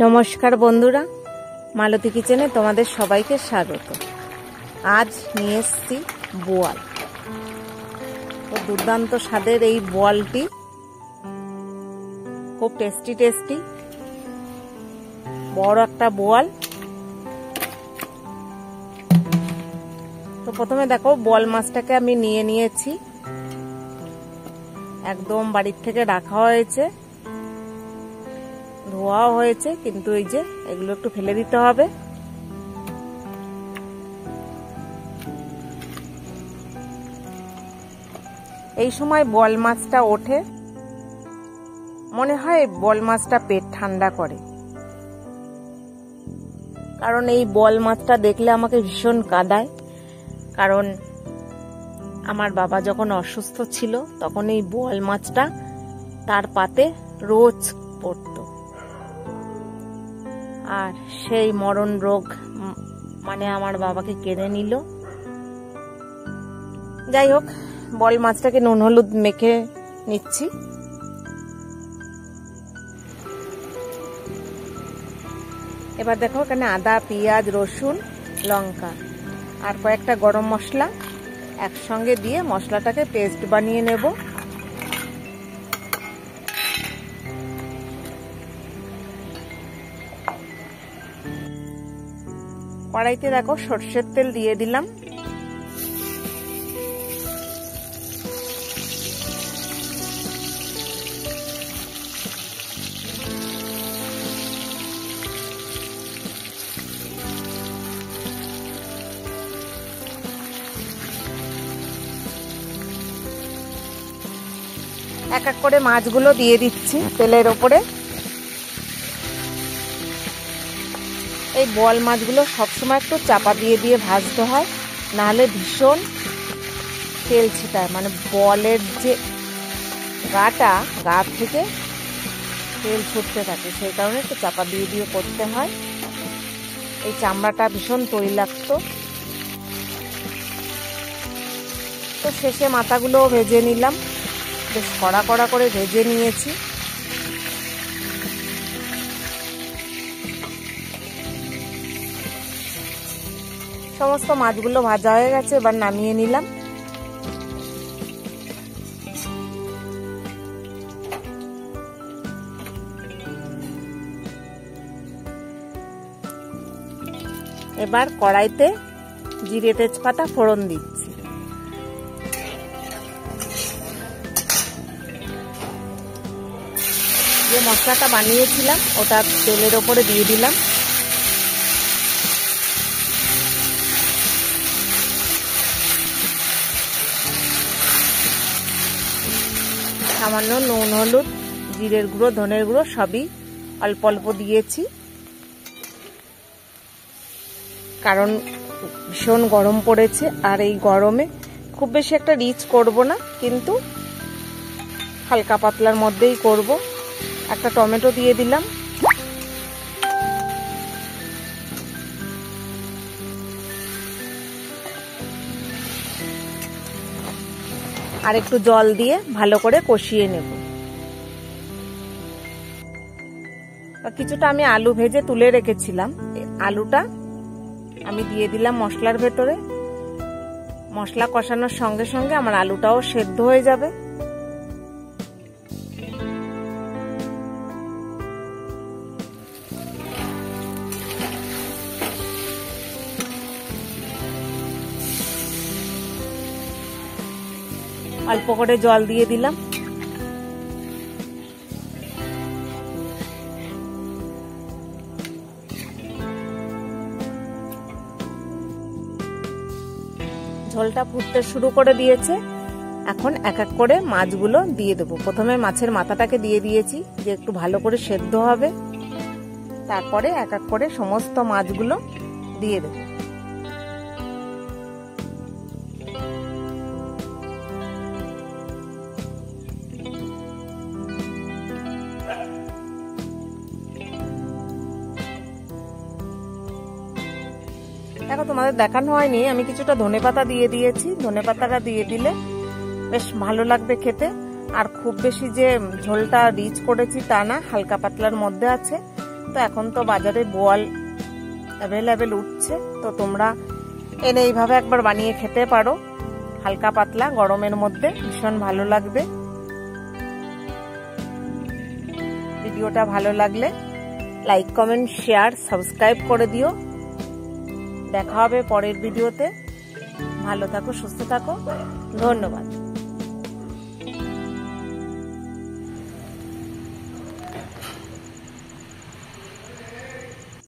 নমস্কার বন্ধুরা, মালতী কিচেনে তোমাদের সবাইকে স্বাগত। আজ নিয়ে এসেছি বোয়াল। তো দুর্দান্ত স্বাদের এই বোয়ালটি খুব টেস্টি বড় একটা বোয়াল। তো প্রথমে দেখো, বোয়াল মাছটাকে আমি নিয়ে নিয়েছি, একদম বাড়ির থেকে রাখা হয়েছে, ধোয়াও হয়েছে, কিন্তু এই যে এগুলো একটু ফেলে দিতে হবে। এই সময় বোয়াল মাছটা ওঠে, মনে হয় বোয়াল মাছটা পেট ঠান্ডা করে, কারণ এই বোয়াল মাছটা দেখলে আমাকে ভীষণ কাঁদায়। কারণ আমার বাবা যখন অসুস্থ ছিল তখন এই বোয়াল মাছটা তার পাতে রোজ পড়ত, আর সেই মরণ রোগ মানে আমার বাবাকে কেড়ে নিল। যাই হোক, বোয়াল মাছটাকে নুন হলুদ মেখে নিচ্ছি। এবার দেখো, এখানে আদা, পেঁয়াজ, রসুন, লঙ্কা আর কয়েকটা গরম মশলা একসঙ্গে দিয়ে মশলাটাকে পেস্ট বানিয়ে নেব। কড়াইতে দেখো সর্ষের তেল দিয়ে দিলাম। এক এক করে মাছগুলো দিয়ে দিচ্ছি তেলের ওপরে। এই বোয়াল মাছগুলো সবসময় একটু চাপা দিয়ে দিয়ে ভাজতে হয়, নাহলে ভীষণ তেল ছিটায়, মানে বোয়ালের যে গা থেকে তেল ছুটতে থাকে, সেই কারণে একটু চাপা দিয়ে দিয়ে করতে হয়। এই চামড়াটা ভীষণ তৈলাক্ত। তো শেষে মাথাগুলো ভেজে নিলাম, বেশ কড়া কড়া করে ভেজে নিয়েছি। সমস্ত মাছগুলো ভাজা হয়ে গেছে, এবার নামিয়ে নিলাম। এবার কড়াইতে জিরে তেজপাতা ফোড়ন দিচ্ছি। যে মশলাটা বানিয়েছিলাম ওটা তেলের ওপরে দিয়ে দিলাম। সামান্য নুন, হলুদ, জিরের গুঁড়ো, ধনের গুঁড়ো সবই অল্প অল্প দিয়েছি, কারণ ভীষণ গরম পড়েছে, আর এই গরমে খুব বেশি একটা রিচ করব না, কিন্তু হালকা পাতলার মধ্যেই করব। একটা টমেটো দিয়ে দিলাম। আর একটু জল দিয়ে ভালো করে কষিয়ে নেব। কিছুটা আমি আলু ভেজে তুলে রেখেছিলাম, আলুটা আমি দিয়ে দিলাম মশলার ভেতরে। মশলা কষানোর সঙ্গে সঙ্গে আমার আলুটাও সেদ্ধ হয়ে যাবে। অল্প করে জল দিয়ে দিলাম। ঝোলটা ফুটতে শুরু করে দিয়েছে। এখন এক এক করে মাছগুলো দিয়ে দেবো। প্রথমে মাছের মাথাটাকে দিয়ে দিয়েছি, যে একটু ভালো করে সেদ্ধ হবে। তারপরে এক এক করে সমস্ত মাছগুলো দিয়ে দেবো। দেখো, তোমাদের দেখানো হয়নি, আমি কিছুটা ধনেপাতা দিয়ে দিয়েছি। ধনেপাতাটা দিয়ে দিলে বেশ ভালো লাগবে খেতে। আর খুব বেশি যে ঝোলটা রিচ করেছি তা না, হালকা পাতলার মধ্যে আছে। তো এখন তো বাজারে বোয়াল অ্যাভেলেবেল উঠছে, তো তোমরা এনে এইভাবে একবার বানিয়ে খেতে পারো, হালকা পাতলা গরমের মধ্যে ভীষণ ভালো লাগবে। ভিডিওটা ভালো লাগলে লাইক, কমেন্ট, শেয়ার, সাবস্ক্রাইব করে দিও। দেখা হবে পরের ভিডিওতে। ভালো থাকো, সুস্থ থাকো, ধন্যবাদ।